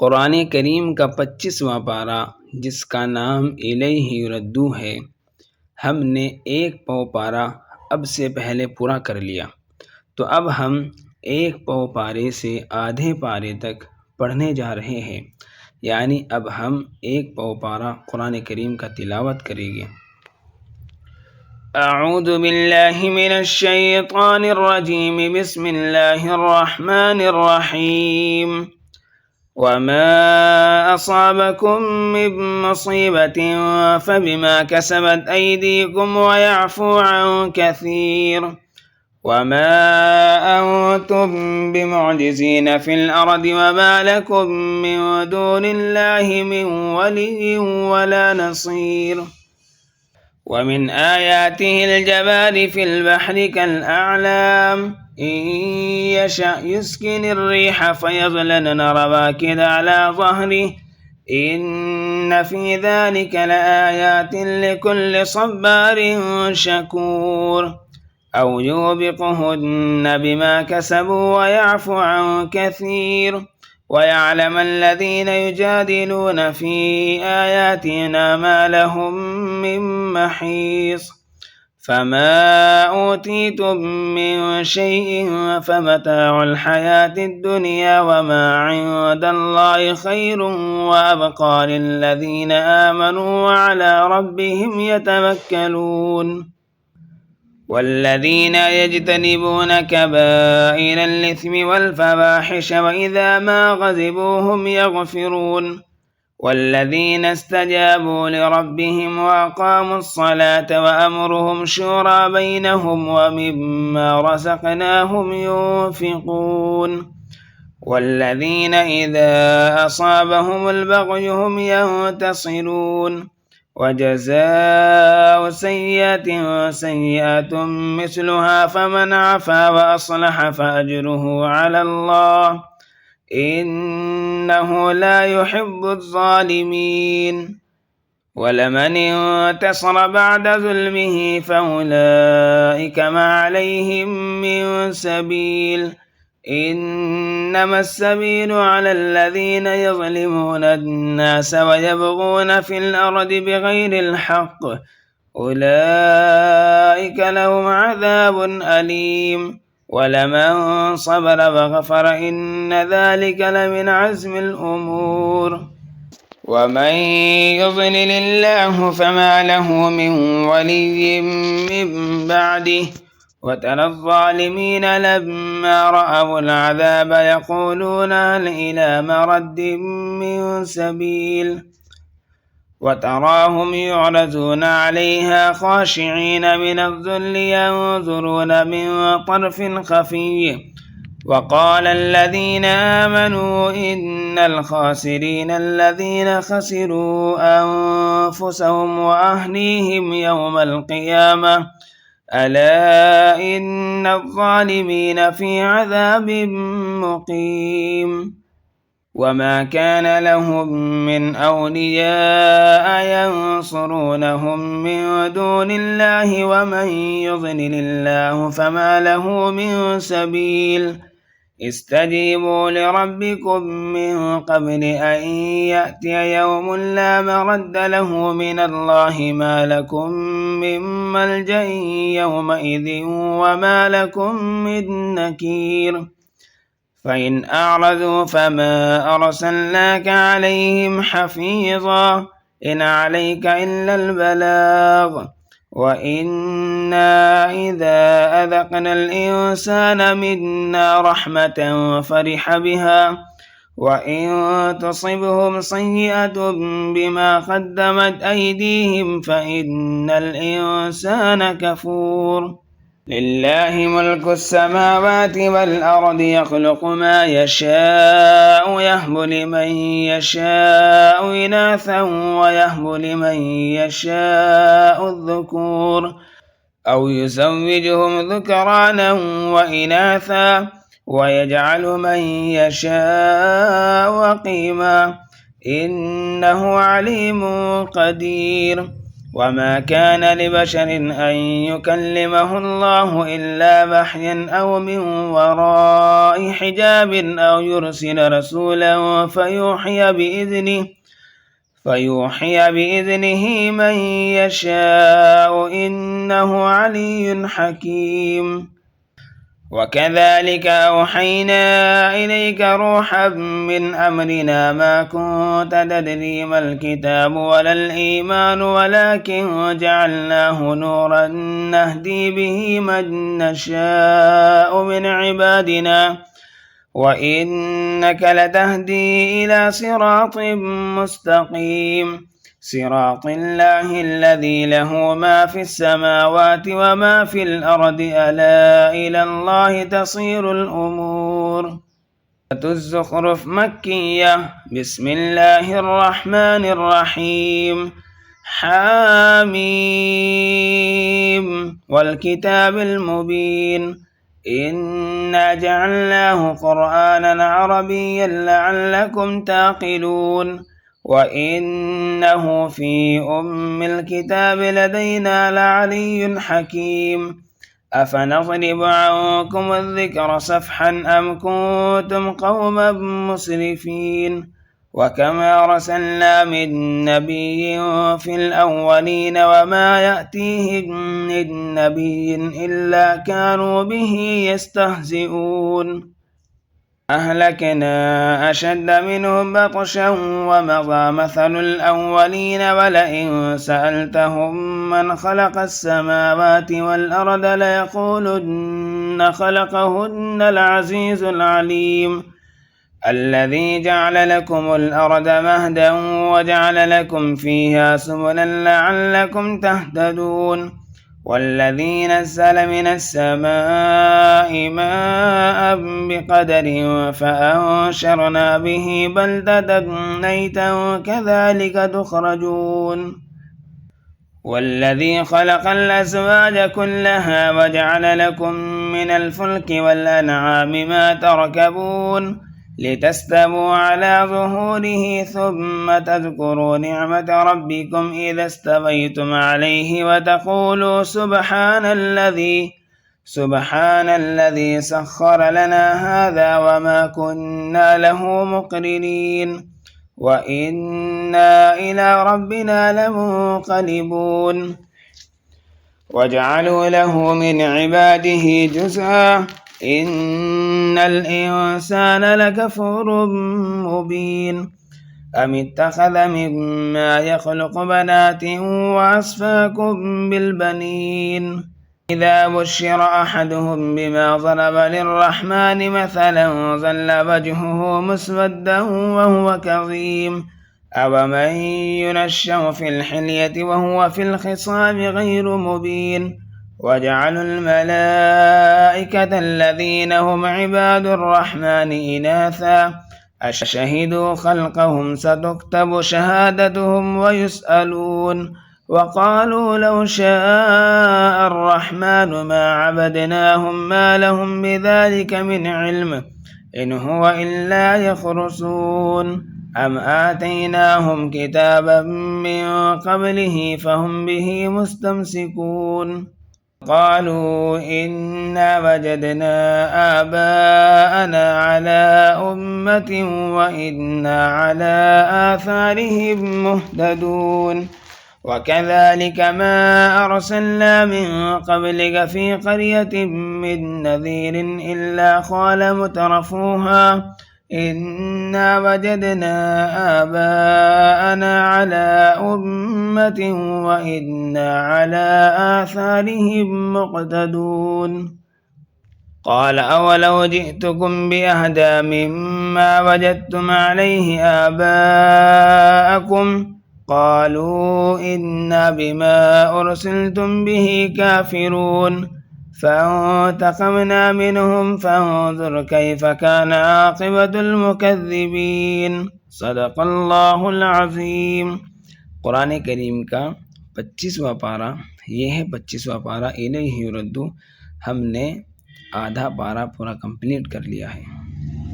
कुरान करीम का 25वां पारा जिसका नाम इलैहि युरद्दू है, हमने एक पौ पारा अब से पहले पूरा कर लिया। तो अब हम एक पौ पारे से आधे पारे तक पढ़ने जा रहे हैं, यानी अब हम एक पौ पारा कुरान करीम का तिलावत करेंगे। अऊज़ु बिल्लाहि मिनश शैतानिर रजीम, बिस्मिल्लाहिर रहमानिर रहीम। वमा असाबकुम मिन मुसीबतिन फबिमा कसबत अयदीकुम वयअफू अन कसीर वमा अंतुम बिमुअजिज़ीन फिल अर्दि वमा लकुम मिन दूनिल्लाहि मिन वलिय्यिन वला नसीर। वमिन आयातिहिल जवारि फिल बहरि कलअअलाम इन यशअ युस्किनिर रिह फयज़ललन रवाकिद अला ज़हरिहि इन्न फी ज़ालिका लआयातिन लिकुल्लि सब्बारिन शकूर। औ युबिक़ुहुन्न बिमा कसबू वयअफ़ु अन कसीर वयअलम الذين युजादिलून फी आयातिना मा लहुम मिन महीस। फमा ऊतीतुम मिन शैइन फमताउल हयातिद दुनिया वमा इंदल्लाहि खैरुन वअबक़ा लिल्लज़ीन आमनू वअला रब्बिहिम यतवक्कलून। والذين يجتنبون كبائر الإثم والفواحش وإذا ما غضبوا هم يغفرون والذين استجابوا لربهم وأقاموا الصلاة وأمرهم شورى بينهم ومما رزقناهم ينفقون والذين إذا أصابهم البغي هم ينتصرون وجزاء سيئة سيئة مثلها فمن عفا وأصلح فأجره على الله إنه لا يحب الظالمين. ولمن انتصر بعد ظلمه فأولئك ما عليهم من سبيل إنما السبيل على الذين يظلمون الناس ويبغون في الأرض بغير الحق أولئك لهم عذاب أليم ولمن صبر وغفر إن ذلك لمن عزم الأمور. ومن يضلل الله فما له من ولي من بعده وترى الظالمين لما رأوا العذاب يقولون هل إلى مرد من سبيل وتراهم يعرضون عليها خاشعين من الذل ينظرون من طرف خفي وقال الذين آمنوا إن الخاسرين الذين خسروا أنفسهم وأهليهم يوم القيامة ألا إن الظالمين في عذاب مقيم. وما كان لهم من أولياء ينصرونهم من دون الله ومن يضلل الله فما له من سبيل استجيبوا لربكم من قبل أن يأتي يوم لا مرد له من الله ما لكم من ملجأ يومئذ وما لكم من نكير. فإن أعرضوا فما أرسلناك عليهم حفيظا إن عليك إلا البلاغ وإنا إذا أذقنا الإنسان منا رحمة فرح بها وإن تصبهم سيئة بما قدمت أيديهم فإن الإنسان كفور. لله ملك السماوات والأرض يخلق ما يشاء يهب لمن يشاء إناثا ويهب لمن يشاء الذكور أو يزوجهم ذكرانا وإناثا ويجعل من يشاء عقيما إنه عليم قدير. وما كان لبشر أن يكلمه الله إلا وحيا أو من وراء حجاب أو يرسل رسولا فيوحي بإذنه من يشاء إنه علي حكيم. وكذلك أوحينا إليك روحا من أمرنا ما كنت تدري ما الكتاب ولا الإيمان ولكن جعلناه نورا نهدي به من نشاء من عبادنا وإنك لتهدي إلى صراط مستقيم صراط الله الذي له ما في السماوات وما في الأرض ألا إلى الله تصير الأمور. الزخرف مكية. بسم الله الرحمن الرحيم. حاميم والكتاب المبين إنا جعلناه قرآنا عربيا لعلكم تعقلون وإنه في أم الكتاب لدينا لعلي حكيم. أفنضرب عنكم الذكر صفحا أم كنتم قوما مسرفين. وكما أرسلنا من نبي في الأولين وما يأتيهم من نبي إلا كانوا به يستهزئون. أهلكنا أشد منهم بطشا ومضى مثل الأولين ولئن سألتهم من خلق السماوات والأرض ليقولن خلقهن العزيز العليم الذي جعل لكم الأرض مهدا وجعل لكم فيها سبلا لعلكم تهتدون والذي نزل من السماء ماء بقدر فأنشرنا به بلدة ميتا كذلك تخرجون والذي خلق الأزواج كلها وجعل لكم من الفلك والأنعام ما تركبون لتستووا على ظهوره ثم تذكروا نعمة ربكم إذا استويتم عليه وتقولوا سبحان الذي سخر لنا هذا وما كنا له مقرنين وإنا إلى ربنا لمنقلبون. وجعلوا له من عباده جزءا إن الإنسان لكفور مبين. أم اتخذ مما يخلق بنات وأصفاكم بالبنين إذا بشر أحدهم بما ضرب للرحمن مثلا ظل وجهه مسودا وهو كظيم أومن ينشأ في الحلية وهو في الخصام غير مبين. وجعلوا الملائكة الذين هم عباد الرحمن إناثا أشهدوا خلقهم ستكتب شهادتهم ويسألون وقالوا لو شاء الرحمن ما عبدناهم ما لهم بذلك من علم إن هو إلا يخرصون أم آتيناهم كتابا من قبله فهم به مستمسكون. قالوا إنا وجدنا آباءنا على أمة وإنا على آثارهم مهتدون. وكذلك ما أرسلنا من قبلك في قرية من نذير إلا قال مترفوها إنا وجدنا آباءنا على أمة وإنا على آثارهم مقتدون. قال أولو جئتكم بأهدى مما وجدتم عليه آباءكم قالوا إنا بما أرسلتم به كافرون فانتقمنا منهم فانظر كيف كان عاقبة المكذبين. صدق الله العظيم. कुरान करीम का 25वां पारा, ये है 25वां पारा इलैहि युरद्दू। हमने आधा पारा पूरा कंप्लीट कर लिया है।